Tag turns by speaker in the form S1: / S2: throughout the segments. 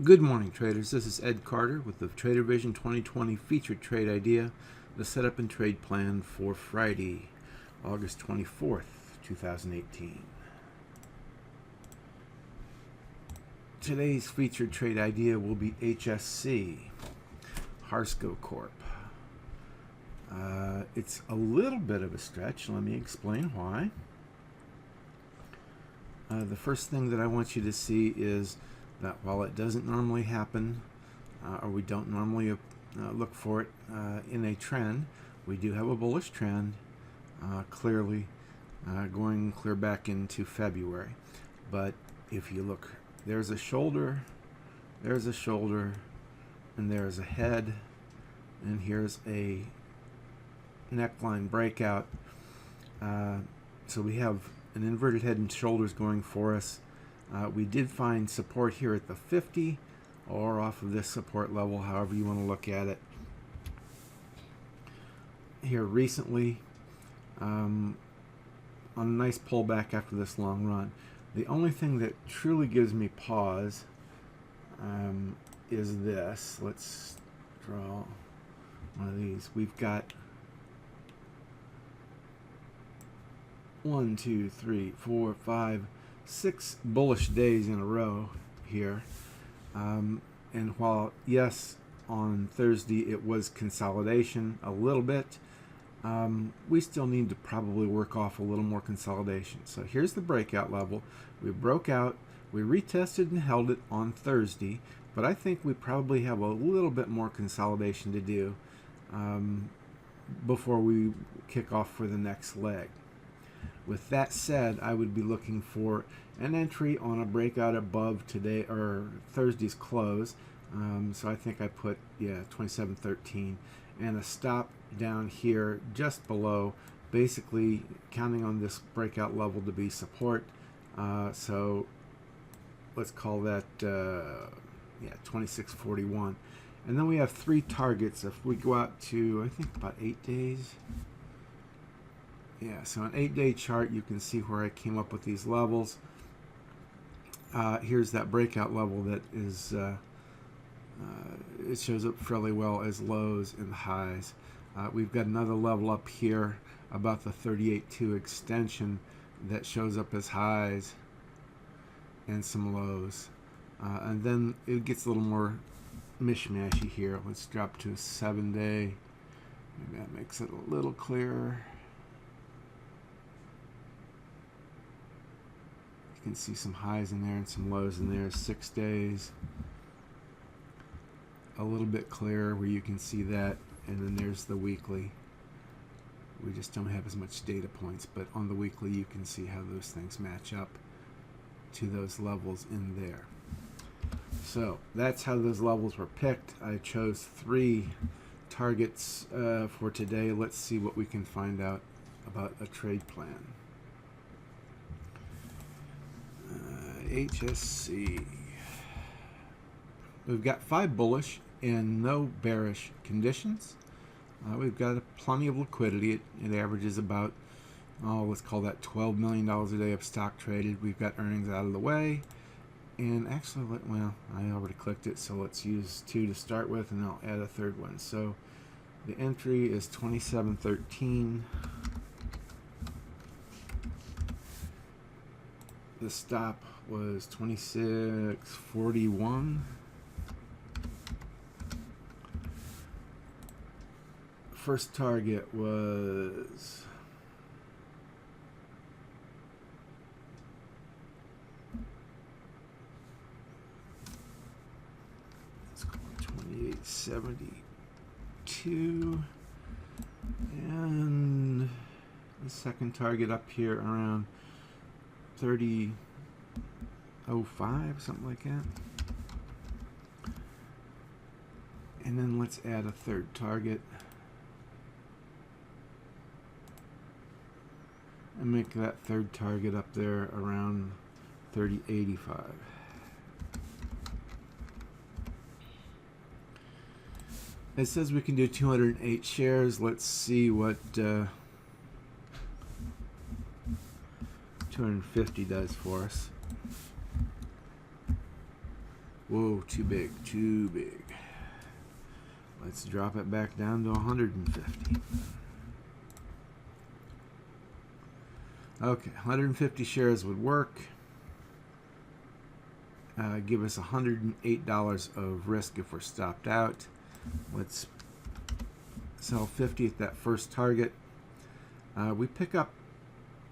S1: Good morning, traders. This is Ed Carter with the Trader Vision 2020 featured trade idea, the setup and trade plan for Friday, August 24th, 2018. Today's featured trade idea will be HSC, Harsco Corp. It's a little bit of a stretch. Let me explain why. The first thing that I want you to see is that while it doesn't normally happen, or we don't normally look for it in a trend, we do have a bullish trend, clearly going clear back into February. But if you look, there's a shoulder, and there's a head, and here's a neckline breakout. So we have an inverted head and shoulders going for us. We did find support here at the 50 or off of this support level, however you want to look at it. Here recently, on a nice pullback after this long run. The only thing that truly gives me pause is this. Let's draw one of these. We've got 1, 2, 3, 4, 5, 6 bullish days in a row here. And while, yes, on Thursday it was consolidation a little bit, we still need to probably work off a little more consolidation. So here's the breakout level. We broke out, we retested and held it on Thursday, but I think we probably have a little bit more consolidation to do before we kick off for the next leg. With that said, I would be looking for an entry on a breakout above today or Thursday's close. So I think I put 27.13, and a stop down here just below, basically counting on this breakout level to be support. So let's call that 26.41. And then we have 3 targets. If we go out to, I think, about 8 days. Yeah, so an 8-day chart, you can see where I came up with these levels. Here's that breakout level that is, it shows up fairly well as lows and highs. We've got another level up here, about the 38.2 extension, that shows up as highs and some lows. And then it gets a little more mishmashy here. Let's drop to a 7-day. Maybe that makes it a little clearer. You can see some highs in there and some lows in there. 6 days, a little bit clearer where you can see that, and then there's the weekly. We just don't have as much data points, but on the weekly you can see how those things match up to those levels in there. So that's how those levels were picked. I chose 3 targets for today. Let's see what we can find out about a trade plan. HSC. We've got 5 bullish and no bearish conditions. We've got plenty of liquidity. It averages about, let's call that $12 million a day of stock traded. We've got earnings out of the way. And actually, well, I already clicked it, so let's use 2 to start with, and I'll add a 3rd one. So the entry is 27.13. The stop was 26.41. First target was let's call it 28.72, and the second target up here around 30.05, something like that. And then let's add a 3rd target and make that 3rd target up there around 30.85. It says we can do 208 shares. Let's see what 250 does for us. Whoa, too big, too big. Let's drop it back down to 150. Okay, 150 shares would work. Give us $108 of risk if we're stopped out. Let's sell 50 at that first target. We pick up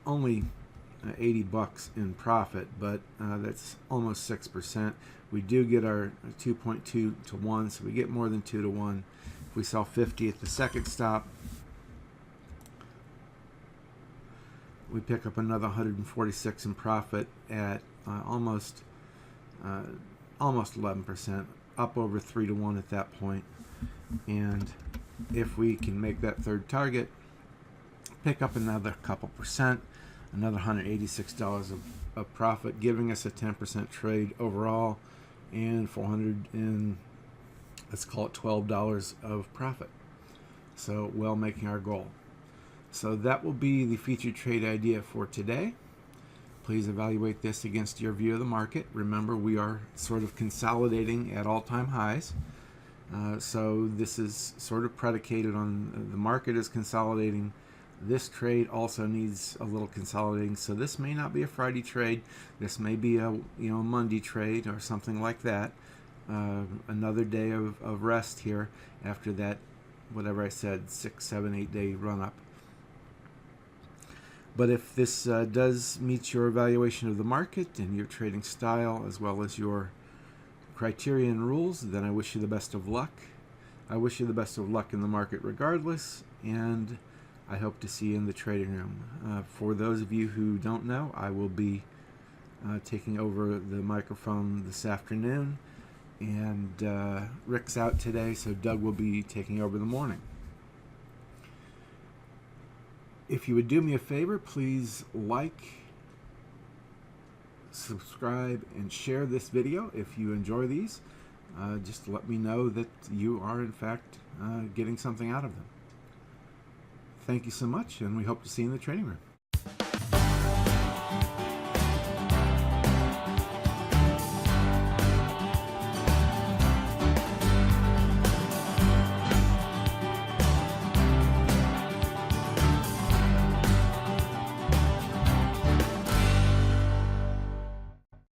S1: only 80 bucks in profit, but that's almost 6%. We do get our 2.2 to 1, so we get more than 2 to 1. If we sell 50 at the second stop, we pick up another 146 in profit at almost 11%, up over 3 to 1 at that point. And if we can make that third target, pick up another couple percent, another $186 of profit, giving us a 10% trade overall, and let's call it $12 of profit. So well making our goal. So that will be the featured trade idea for today. Please evaluate this against your view of the market. Remember, we are sort of consolidating at all-time highs. So this is sort of predicated on the market is consolidating. This trade also needs a little consolidating. So this may not be a Friday trade. This may be a Monday trade or something like that. Another day of rest here after that, whatever I said, 6, 7, 8 day run up. But if this does meet your evaluation of the market and your trading style as well as your criteria and rules, then I wish you the best of luck. I wish you the best of luck in the market regardless, and I hope to see you in the trading room. For those of you who don't know, I will be taking over the microphone this afternoon, and Rick's out today, so Doug will be taking over the morning. If you would do me a favor, please like, subscribe, and share this video if you enjoy these. Just let me know that you are, in fact, getting something out of them. Thank you so much, and we hope to see you in the trading room.